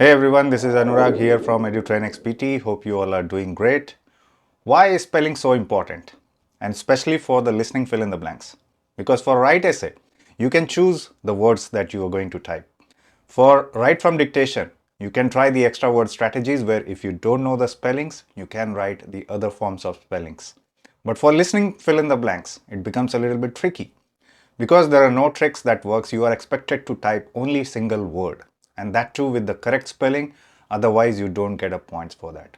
Hey everyone, this is Anurag here from Edutrainex PTE. Hope you all are doing great. Why is spelling so important? And especially for the listening fill in the blanks. Because for write essay, you can choose the words that you are going to type. For write from dictation, you can try the extra word strategies where if you don't know the spellings, you can write the other forms of spellings. But for listening fill in the blanks, it becomes a little bit tricky. Because there are no tricks that works, you are expected to type only single word, and that too with the correct spelling, otherwise you don't get a points for that.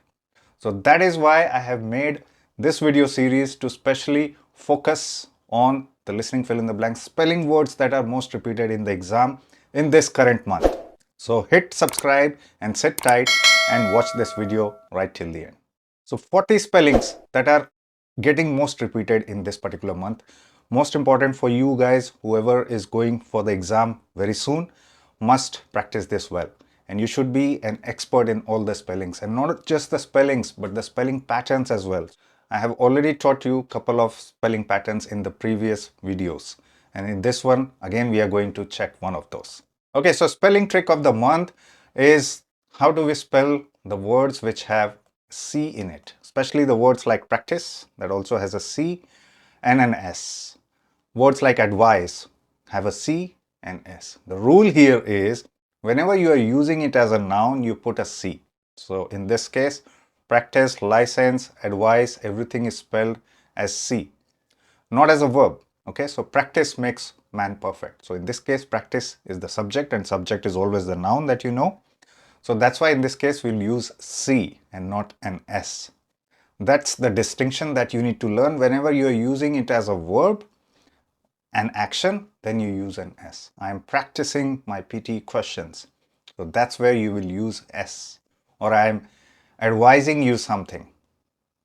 So that is why I have made this video series to specially focus on the listening fill in the blank spelling words that are most repeated in the exam in this current month. So hit subscribe and sit tight and watch this video right till the end. So 40 spellings that are getting most repeated in this particular month. Most important for you guys, whoever is going for the exam very soon, must practice this well. And you should be an expert in all the spellings, and not just the spellings, but the spelling patterns as well. I have already taught you a couple of spelling patterns in the previous videos. And in this one, again, we are going to check one of those. Okay, so spelling trick of the month is how do we spell the words which have C in it, especially the words like practice that also has a C and an S. Words like advice have a C and S. The rule here is whenever you are using it as a noun, you put a C. So in this case, practice, license, advice, everything is spelled as C, not as a verb. Okay, so practice makes man perfect. So in this case, practice is the subject and subject is always the noun that you know. So that's why in this case we'll use C and not an S. That's the distinction that you need to learn. Whenever you're using it as a verb, an action, then you use an S. I'm practicing my PTE questions. So that's where you will use S. Or I'm advising you something.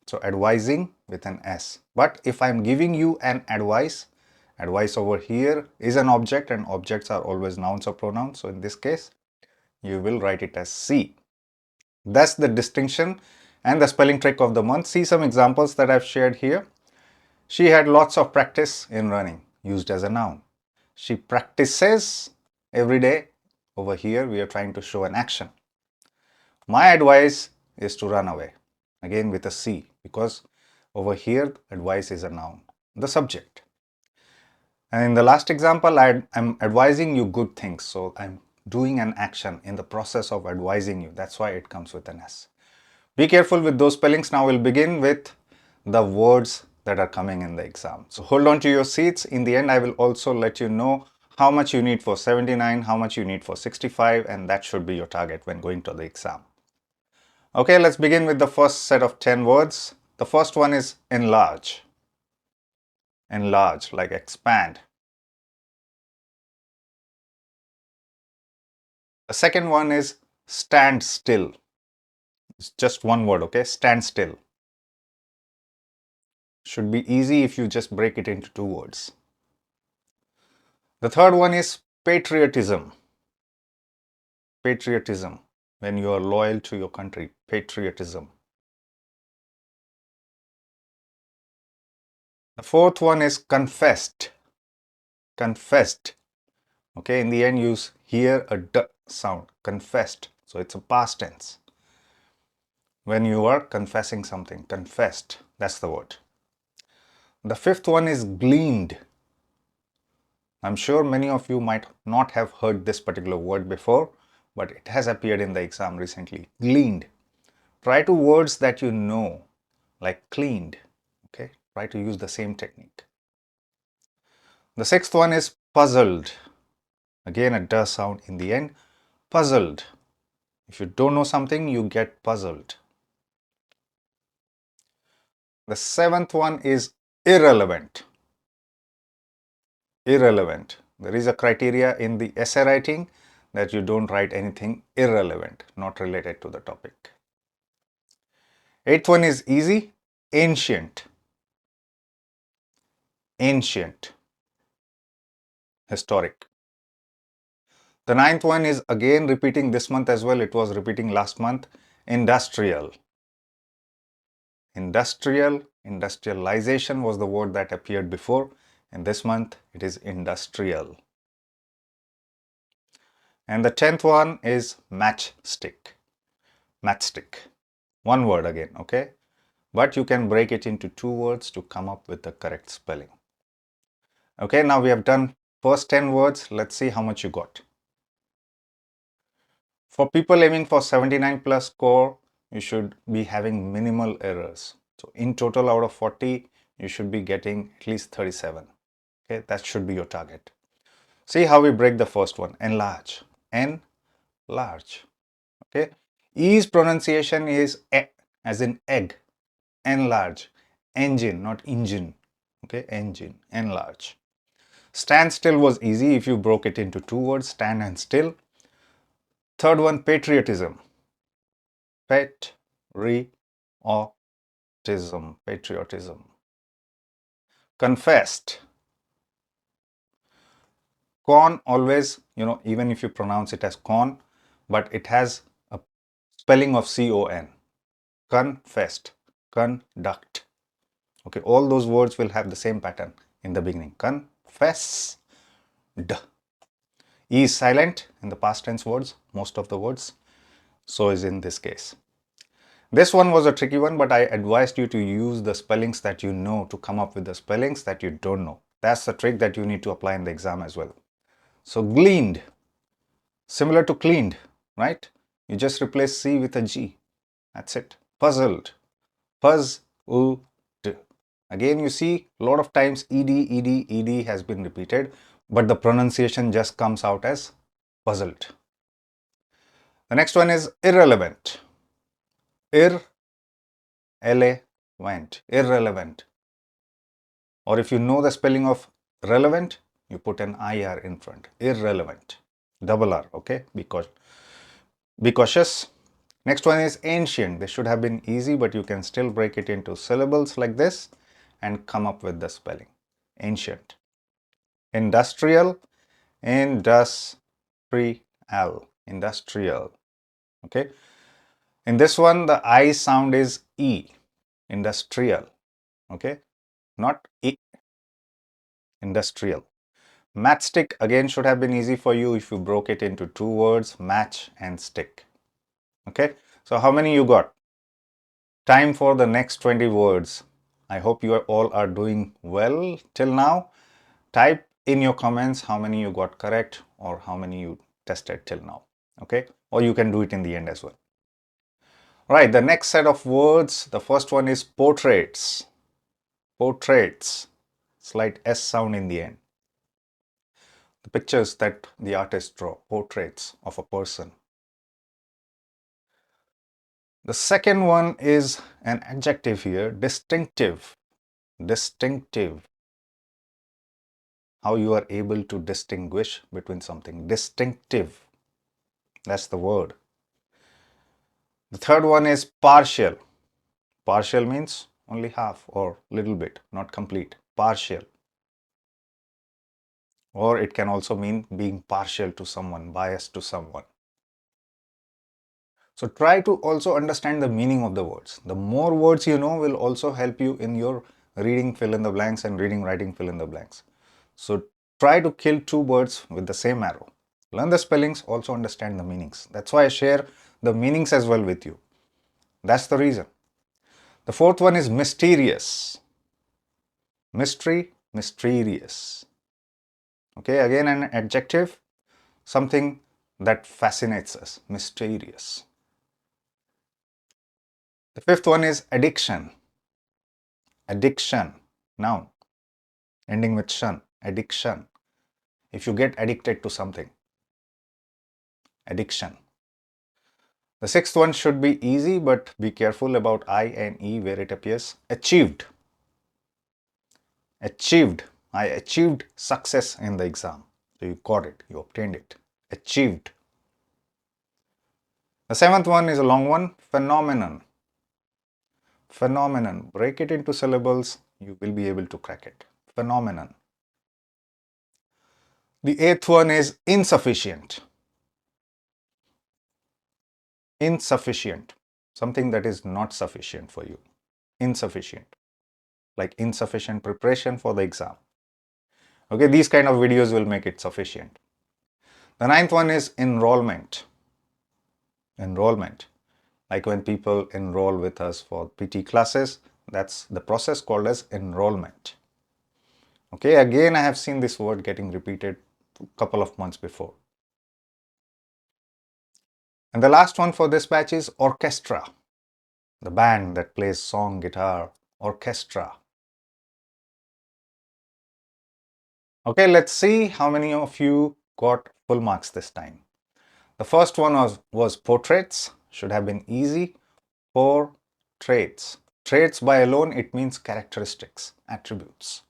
So advising with an S. But if I'm giving you an advice, advice over here is an object and objects are always nouns or pronouns. So in this case, you will write it as C. That's the distinction and the spelling trick of the month. See some examples that I've shared here. She had lots of practice in running, used as a noun. She practices every day. Over here, we are trying to show an action. My advice is to run away. Again with a C, because over here, advice is a noun, the subject. And in the last example, I'm advising you good things. So I'm doing an action in the process of advising you. That's why it comes with an S. Be careful with those spellings. Now we'll begin with the words that are coming in the exam. So hold on to your seats. In the end, I will also let you know how much you need for 79, how much you need for 65, and that should be your target when going to the exam. Okay, let's begin with the first set of 10 words. The first one is enlarge. Enlarge, like expand. The second one is stand still. It's just one word, okay? Stand still. Should be easy if you just break it into two words. The third one is patriotism. Patriotism, when you are loyal to your country, patriotism. The fourth one is confessed. Confessed. Okay, in the end, you hear a D sound, confessed. So it's a past tense. When you are confessing something, confessed, that's the word. The fifth one is gleaned. I'm sure many of you might not have heard this particular word before, but it has appeared in the exam recently. Gleaned. Try to words that you know, like cleaned. Okay, try to use the same technique. The sixth one is puzzled. Again, a D sound in the end. Puzzled. If you don't know something, you get puzzled. The seventh one is irrelevant. Irrelevant. There is a criteria in the essay writing that you don't write anything irrelevant, not related to the topic. Eighth one is easy. Ancient. Ancient. Historic. The ninth one is again repeating this month as well. It was repeating last month. Industrial. Industrial. Industrialization was the word that appeared before. And this month it is industrial. And the 10th one is matchstick. Matchstick. One word again, okay? But you can break it into two words to come up with the correct spelling. Okay, now we have done first 10 words. Let's see how much you got. For people aiming for 79 plus score, you should be having minimal errors. So in total out of 40, you should be getting at least 37. Okay, that should be your target. See how we break the first one. Enlarge. Enlarge. Okay. E's pronunciation is e, as in egg. Enlarge. Engine, not engine. Okay, engine. Enlarge. Stand still was easy if you broke it into two words, stand and still. Third one, patriotism. Patriotism. Confessed. Con always, even if you pronounce it as con, but it has a spelling of C-O-N. Confessed. Conduct. Okay, all those words will have the same pattern in the beginning. Confess. D. E is silent in the past tense words, most of the words. So is in this case. This one was a tricky one, but I advised you to use the spellings that you know to come up with the spellings that you don't know. That's the trick that you need to apply in the exam as well. So gleaned, similar to cleaned, right? You just replace C with a G. That's it. Puzzled. Puzzled. Again, you see a lot of times ed has been repeated, but the pronunciation just comes out as puzzled. The next one is irrelevant. Irrelevant. Or if you know the spelling of relevant, you put an IR in front. Irrelevant. Double R, okay? Be cautious. Next one is ancient. This should have been easy, but you can still break it into syllables like this and come up with the spelling. Ancient. Industrial. Industrial. Okay. In this one, the I sound is E. Industrial. Okay. Not E. Industrial. Matchstick again should have been easy for you if you broke it into two words, match and stick. Okay. So how many you got? Time for the next 20 words. I hope you all are doing well till now. Type in your comments how many you got correct or how many you tested till now. Okay. Or you can do it in the end as well. Right, the next set of words, the first one is portraits. Portraits. Slight S sound in the end. The pictures that the artist draw, portraits of a person. The second one is an adjective here, distinctive. Distinctive. How you are able to distinguish between something. Distinctive. That's the word. The third one is partial. Partial means only half or little bit, not complete. Partial. Or it can also mean being partial to someone, biased to someone. So try to also understand the meaning of the words. The more words you know will also help you in your reading fill in the blanks and reading writing fill in the blanks. So try to kill two birds with the same arrow. Learn the spellings, also understand the meanings. That's why I share the meanings as well with you. That's the reason. The fourth one is mysterious. Mystery, mysterious. Okay, again an adjective, something that fascinates us, mysterious. The fifth one is addiction. Addiction, noun, ending with shun, addiction. If you get addicted to something, addiction. The sixth one should be easy, but be careful about I and E where it appears. Achieved. Achieved. I achieved success in the exam. So you got it, you obtained it. Achieved. The seventh one is a long one, phenomenon. Phenomenon. Break it into syllables, you will be able to crack it. Phenomenon. The eighth one is insufficient. Insufficient. Something that is not sufficient for you. Insufficient. Like insufficient preparation for the exam. Okay, these kind of videos will make it sufficient. The ninth one is enrollment. Enrollment. Like when people enroll with us for PT classes, that's the process called as enrollment. Okay, again, I have seen this word getting repeated a couple of months before. And the last one for this batch is orchestra. The band that plays song, guitar, orchestra. Okay, let's see how many of you got full marks this time. The first one was portraits, should have been easy. Portraits. Traits by alone, it means characteristics, attributes.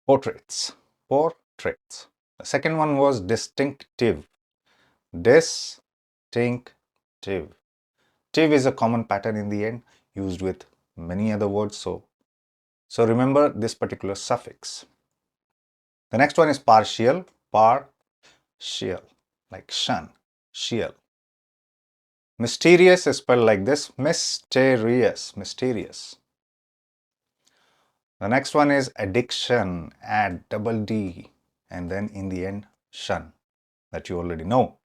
Portraits. Portraits. The second one was distinctive. Distinctive. Tive is a common pattern in the end, used with many other words, so remember this particular suffix. The next one is partial. Partial, like shun, shiel. Mysterious is spelled like this, mysterious, mysterious. The next one is addiction, add double D, and then in the end, shun, that you already know.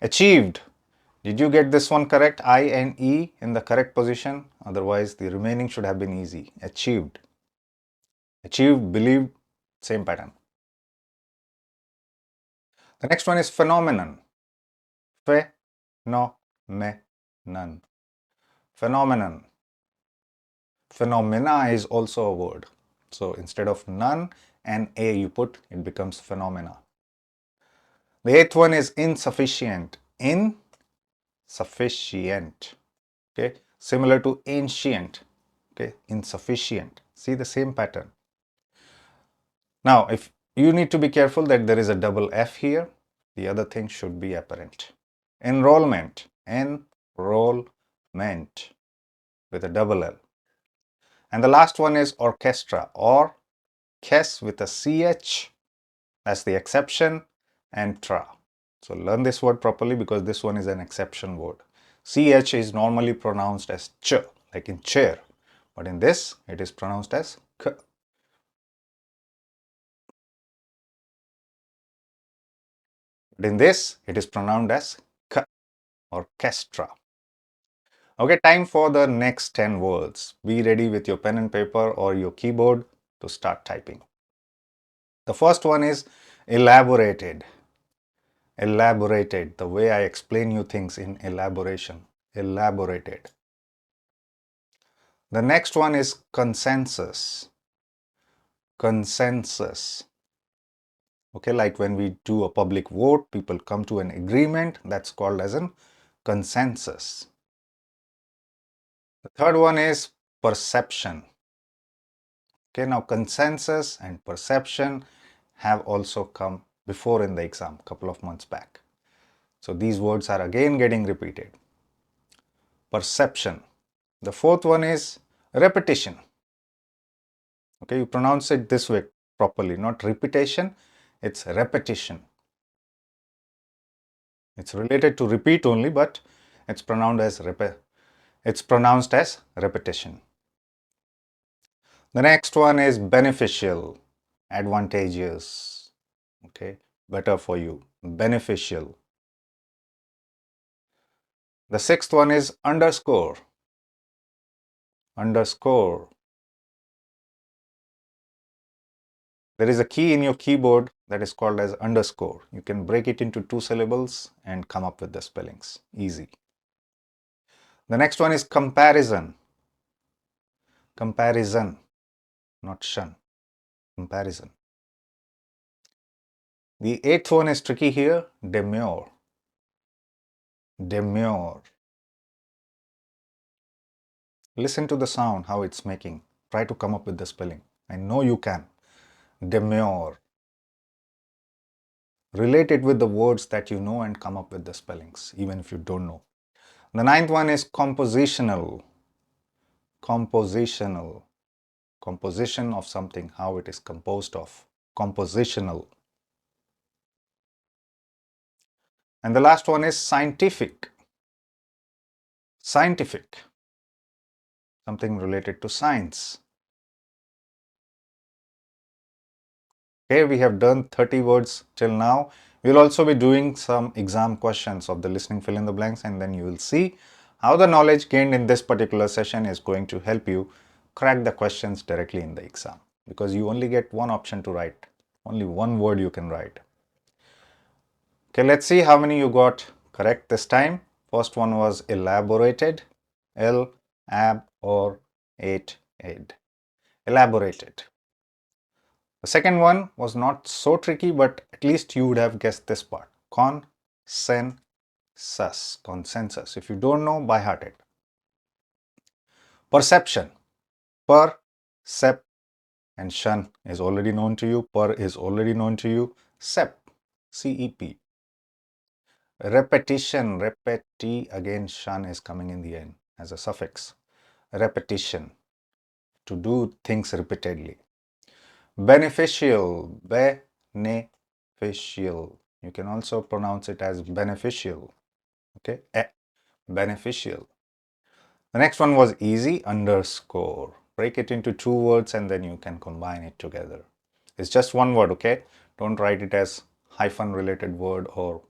Achieved. Did you get this one correct? I and E in the correct position. Otherwise, the remaining should have been easy. Achieved. Achieved, believed, same pattern. The next one is phenomenon. Phenomenon. Phenomenon. Phenomena is also a word. So instead of none and a you put, it becomes phenomena. The eighth one is insufficient. Insufficient. Okay, similar to ancient. Okay, insufficient. See the same pattern. Now, if you need to be careful that there is a double F here, the other thing should be apparent. Enrollment. Enrollment with a double L. And the last one is orchestra, or kes with a CH. That's the exception, and tra. So learn this word properly because this one is an exception word. CH is normally pronounced as ch, like in chair. But in this, it is pronounced as k. But in this, it is pronounced as k, orchestra. Okay, time for the next 10 words. Be ready with your pen and paper or your keyboard to start typing. The first one is elaborated. Elaborated, the way I explain you things in elaboration. Elaborated. The next one is consensus. Consensus. Okay, like when we do a public vote, people come to an agreement, that's called as a consensus. The third one is perception. Okay, now consensus and perception have also come before in the exam, a couple of months back. So these words are again getting repeated. Perception. The fourth one is repetition. Okay, you pronounce it this way properly, not repetition, it's repetition. It's related to repeat only, but it's pronounced as repetition. The next one is beneficial, advantageous, okay, better for you, beneficial. The sixth one is underscore, underscore. There is a key in your keyboard that is called as underscore. You can break it into 2 syllables and come up with the spellings, easy. The next one is comparison, comparison, not shun, comparison. The eighth one is tricky here, demure, demure. Listen to the sound, how it's making. Try to come up with the spelling. I know you can. Demure. Relate it with the words that you know and come up with the spellings, even if you don't know. The ninth one is compositional. Compositional. Composition of something, how it is composed of. Compositional. And the last one is scientific. Scientific. Something related to science. Okay, we have done 30 words till now. We'll also be doing some exam questions of the listening fill in the blanks, and then you will see how the knowledge gained in this particular session is going to help you crack the questions directly in the exam, because you only get one option to write, only one word you can write. Okay, let's see how many you got correct this time. First one was elaborated, L, ab, or 8, ed. Elaborated. The second one was not so tricky, but at least you would have guessed this part. Consensus. Consensus. If you don't know, by heart it. Perception. Per, sep, and shun is already known to you. Per is already known to you. Sep, C-E-P. Repetition. Repeti, again shun is coming in the end as a suffix. Repetition. To do things repeatedly. Beneficial. Beneficial. You can also pronounce it as beneficial. Okay, beneficial. The next one was easy, underscore. Break it into two words and then you can combine it together. It's just one word, okay? Don't write it as hyphen related word or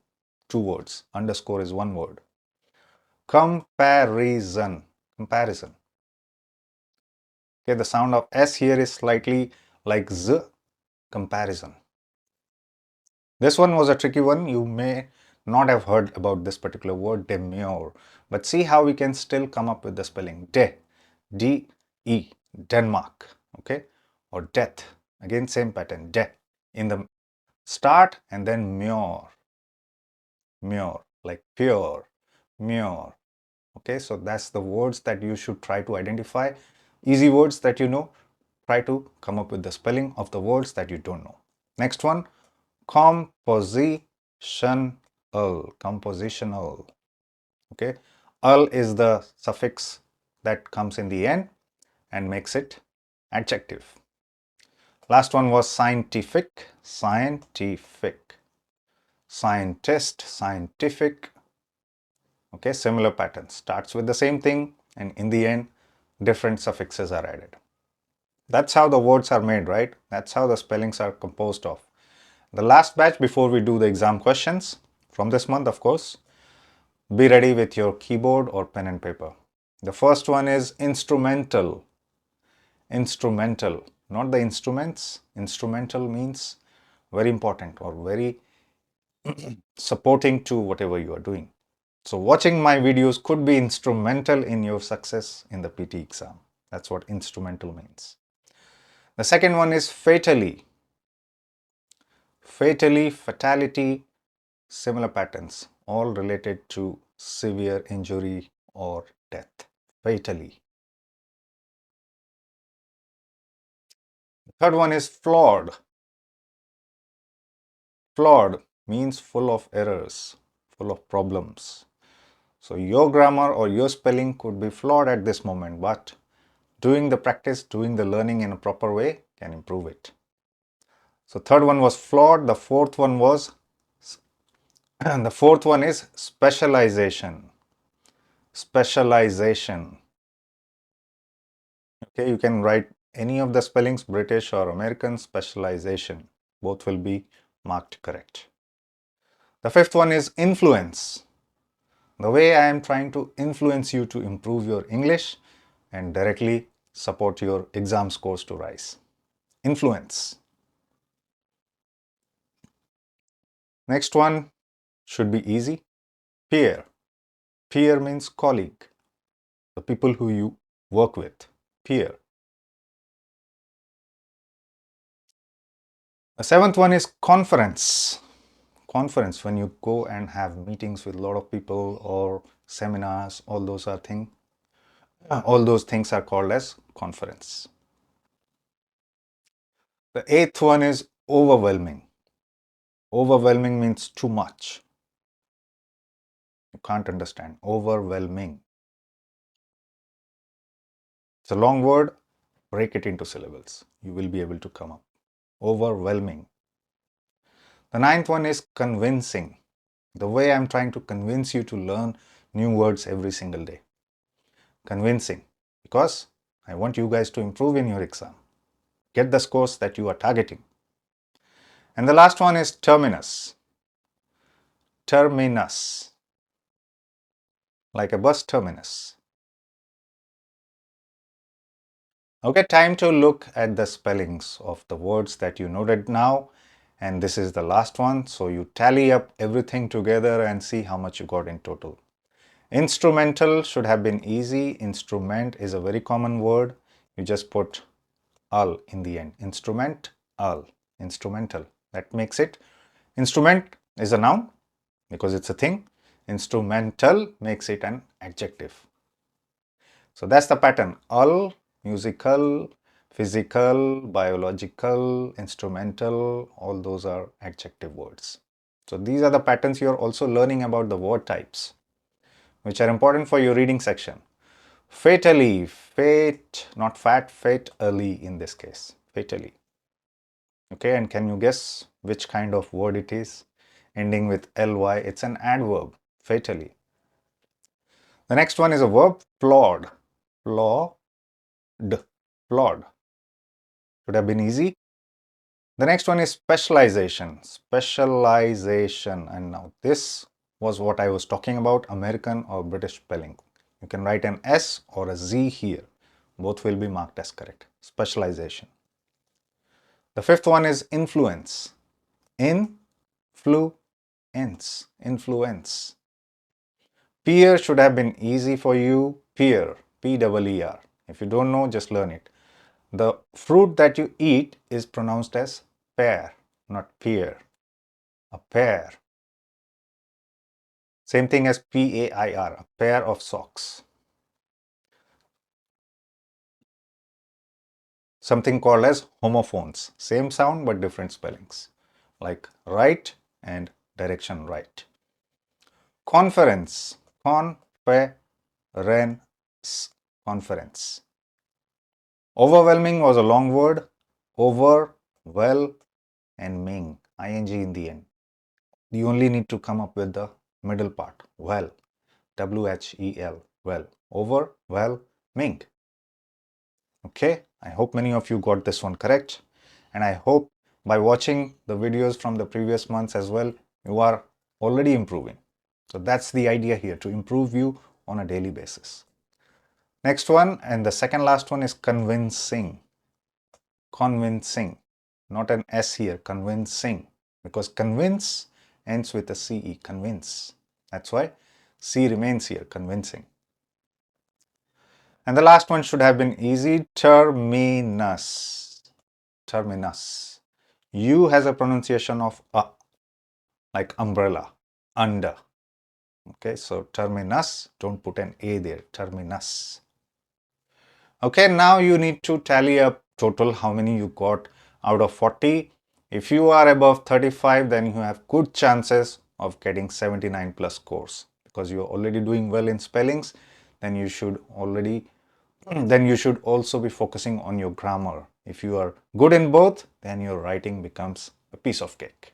two words. Underscore is one word. Comparison. Comparison. Okay, the sound of S here is slightly like Z. Comparison. This one was a tricky one. You may not have heard about this particular word, demure. But see how we can still come up with the spelling. D-E, Denmark. Okay? Or death. Again, same pattern. De. In the start and then mure. Mure. Like pure. Mure. Okay? So that's the words that you should try to identify. Easy words that you know. Try to come up with the spelling of the words that you don't know. Next one. Compositional. Compositional. Okay, al is the suffix that comes in the end and makes it adjective. Last one was scientific. Scientific. Scientist. Scientific. Okay, similar pattern. Starts with the same thing and in the end different suffixes are added. That's how the words are made, right? That's how the spellings are composed of. The last batch before we do the exam questions from this month, of course, be ready with your keyboard or pen and paper. The first one is instrumental. Instrumental, not the instruments. Instrumental means very important or very supporting to whatever you are doing. So watching my videos could be instrumental in your success in the PT exam. That's what instrumental means. The second one is fatally. Fatally, fatality, similar patterns, all related to severe injury or death. Fatally. The third one is flawed. Flawed means full of errors, full of problems. So your grammar or your spelling could be flawed at this moment, but doing the practice, doing the learning in a proper way can improve it. So third one was flawed. The fourth one was the fourth one is specialization. Specialization. Okay, you can write any of the spellings, British or American. Specialization. Both will be marked correct. The fifth one is influence. The way I am trying to influence you to improve your English and directly support your exam scores to rise. Influence. Next one should be easy. Peer. Peer means colleague, the people who you work with. Peer. The seventh one is conference. Conference, when you go and have meetings with a lot of people or seminars, all those things are called as conference. The eighth one is overwhelming. Overwhelming means too much. You can't understand. Overwhelming. It's a long word. Break it into syllables. You will be able to come up. Overwhelming. The ninth one is convincing. The way I'm trying to convince you to learn new words every single day. Convincing. Because I want you guys to improve in your exam. Get the scores that you are targeting. And the last one is terminus. Terminus. Like a bus terminus. Okay, time to look at the spellings of the words that you noted now. And this is the last one. So you tally up everything together and see how much you got in total. Instrumental should have been easy. Instrument is a very common word. You just put al in the end. Instrument, al. Instrumental. That makes it. Instrument is a noun because it's a thing. Instrumental makes it an adjective. So that's the pattern. Al, musical, physical, biological, instrumental, all those are adjective words. So these are the patterns you are also learning about the word types, which are important for your reading section. Fatally, fate, not fat, fatally in this case, fatally. Okay, and can you guess which kind of word it is? Ending with ly, it's an adverb, fatally. The next one is a verb, plod. Plod. Plod. Should have been easy. The next one is specialization. Specialization. And now this was what I was talking about, American or British spelling. You can write an S or a Z here. Both will be marked as correct. Specialization. The fifth one is influence. Influence. Influence. Peer should have been easy for you. Peer. P-E-E-R. If you don't know, just learn it. The fruit that you eat is pronounced as pear, not pear. A pear. Same thing as P-A-I-R, a pair of socks. Something called as homophones. Same sound but different spellings. Like right and direction right. Conference. Conference. Conference. Overwhelming was a long word. Over, well, and ming. ing in the end. You only need to come up with the middle part. Well. W-H-E-L. Well. Over, well, ming. Okay. I hope many of you got this one correct. And I hope by watching the videos from the previous months as well, you are already improving. So that's the idea here, to improve you on a daily basis. Next one, and the second last one, is convincing. Convincing. Not an S here, convincing. Because convince ends with a CE, convince. That's why C remains here, convincing. And the last one should have been easy, terminus. Terminus. U has a pronunciation of A, like umbrella, under. Okay, so terminus, don't put an A there, terminus. Okay, now you need to tally up total how many you got out of 40. If you are above 35, then you have good chances of getting 79 plus scores, because you are already doing well in spellings. Then you should also be focusing on your grammar. If you are good in both, then your writing becomes a piece of cake.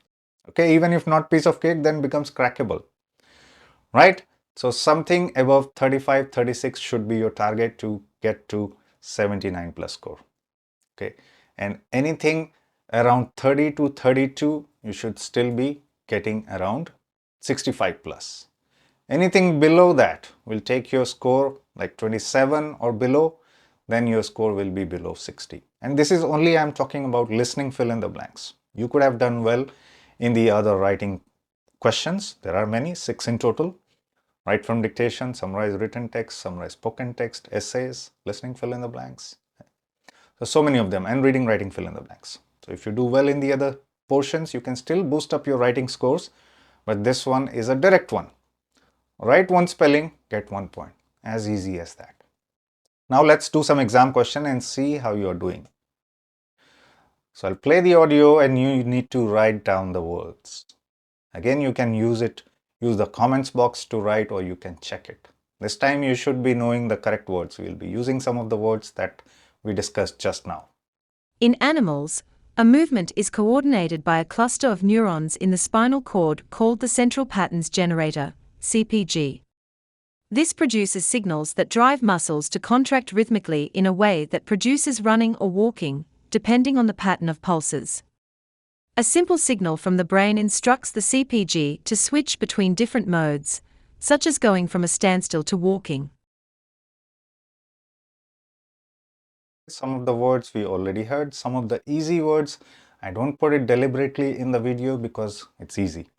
Okay, even if not piece of cake, then becomes crackable, right? So something above 35, 36 should be your target to get to 79 plus score. Okay, and anything around 30 to 32, you should still be getting around 65 plus. Anything below that will take your score like 27 or below, then your score will be below 60. And this is only, I'm talking about listening fill in the blanks. You could have done well in the other writing questions. There are many, 6 in total. Write from dictation, summarize written text, summarize spoken text, essays, listening fill in the blanks. So many of them, and reading, writing fill in the blanks. So if you do well in the other portions, you can still boost up your writing scores, but this one is a direct one. Write one spelling, get 1 point. As easy as that. Now let's do some exam question and see how you are doing. So I'll play the audio and you need to write down the words. Again, you can use the comments box to write, or you can check it. This time you should be knowing the correct words. We'll be using some of the words that we discussed just now. In animals, a movement is coordinated by a cluster of neurons in the spinal cord called the central patterns generator, CPG. This produces signals that drive muscles to contract rhythmically in a way that produces running or walking, depending on the pattern of pulses. A simple signal from the brain instructs the CPG to switch between different modes, such as going from a standstill to walking. Some of the words we already heard, some of the easy words, I don't put it deliberately in the video because it's easy.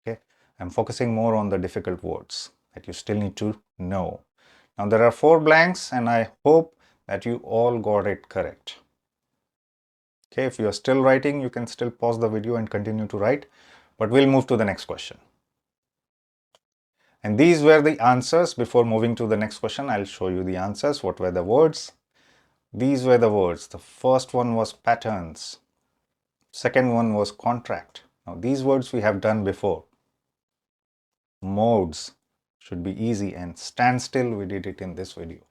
Okay, I'm focusing more on the difficult words that you still need to know. Now there are 4 blanks and I hope that you all got it correct. Okay, if you are still writing, you can still pause the video and continue to write, but we'll move to the next question. And these were the answers. Before moving to the next question, I'll show you the answers. What were the words? These were the words. The first one was patterns. Second one was contract. Now these words we have done before. Modes should be easy, and standstill we did it in this video.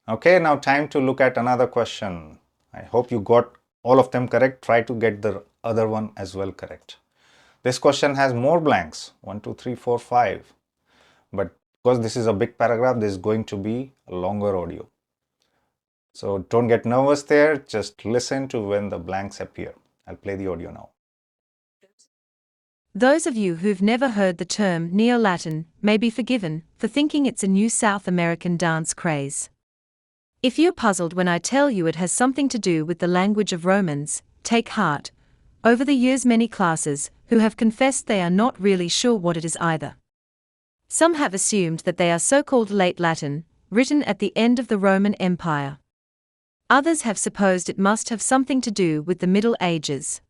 Okay, now time to look at another question. I hope you got all of them correct. Try to get the other one as well correct. This question has more blanks, 1, 2, 3, 4, 5. But because this is a big paragraph, this is going to be a longer audio. So don't get nervous there. Just listen to when the blanks appear. I'll play the audio now. Those of you who've never heard the term Neo-Latin may be forgiven for thinking it's a new South American dance craze. If you're puzzled when I tell you it has something to do with the language of Romans, take heart. Over the years, many classes who have confessed they are not really sure what it is either. Some have assumed that they are so-called Late Latin, written at the end of the Roman Empire. Others have supposed it must have something to do with the Middle Ages.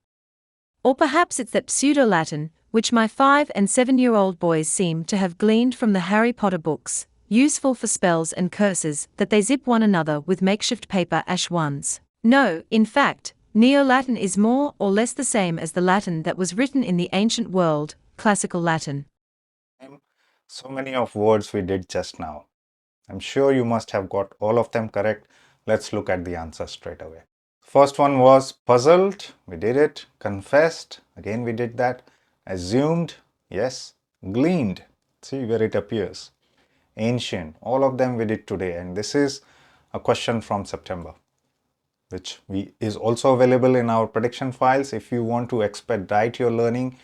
Or perhaps it's that pseudo-Latin, which my 5- and 7-year-old boys seem to have gleaned from the Harry Potter books, useful for spells and curses that they zip one another with makeshift paper ash ones. No, in fact, Neo-Latin is more or less the same as the Latin that was written in the ancient world, Classical Latin. So many of words we did just now. I'm sure you must have got all of them correct. Let's look at the answer straight away. First one was puzzled, we did it. Confessed, again we did that. Assumed, yes. Gleaned, see where it appears. Ancient, all of them we did today, and this is a question from September, which is also available in our prediction files. If you want to expedite your learning,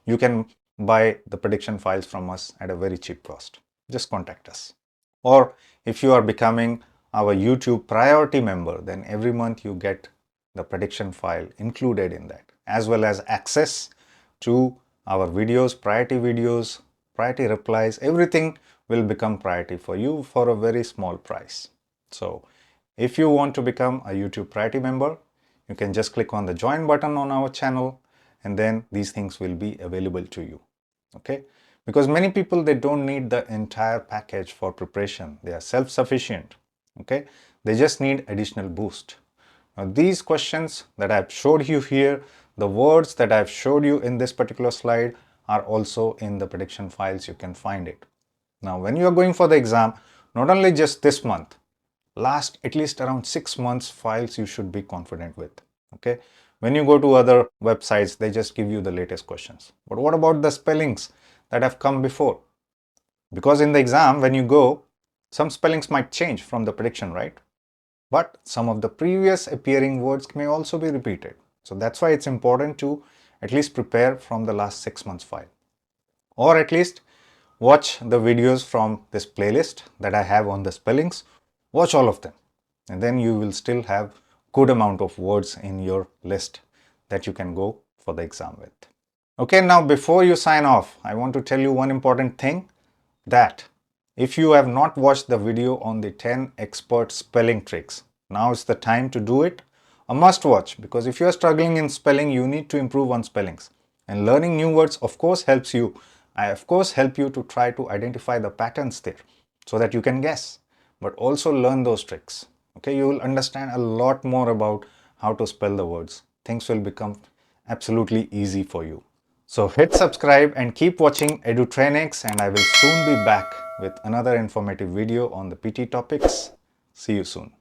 you can buy the prediction files from us at a very cheap cost. Just contact us. Or if you are becoming our YouTube priority member, then every month you get the prediction file included in that, as well as access to our videos, priority replies. Everything will become priority for you for a very small price. So if you want to become a YouTube priority member, you can just click on the join button on our channel, and then these things will be available to you. Okay, because many people, they don't need the entire package for preparation. They are self-sufficient. Okay, they just need additional boost. Now these questions that I've showed you here, the words that I've showed you in this particular slide are also in the prediction files. You can find it. Now when you are going for the exam, not only just this month, last at least around 6 months files you should be confident with. Okay, when you go to other websites, they just give you the latest questions. But what about the spellings that have come before? Because in the exam, when you go, some spellings might change from the prediction, right? But some of the previous appearing words may also be repeated. So that's why it's important to at least prepare from the last 6 months file, or at least watch the videos from this playlist that I have on the spellings. Watch all of them, and then you will still have good amount of words in your list that you can go for the exam with. Okay, now before you sign off, I want to tell you one important thing, that if you have not watched the video on the 10 expert spelling tricks, now is the time to do it. A must watch, because if you are struggling in spelling, you need to improve on spellings. And learning new words of course helps you. I of course help you to try to identify the patterns there so that you can guess, but also learn those tricks. Okay, you will understand a lot more about how to spell the words. Things will become absolutely easy for you. So hit subscribe and keep watching Edutrainex, and I will soon be back with another informative video on the PT topics. See you soon.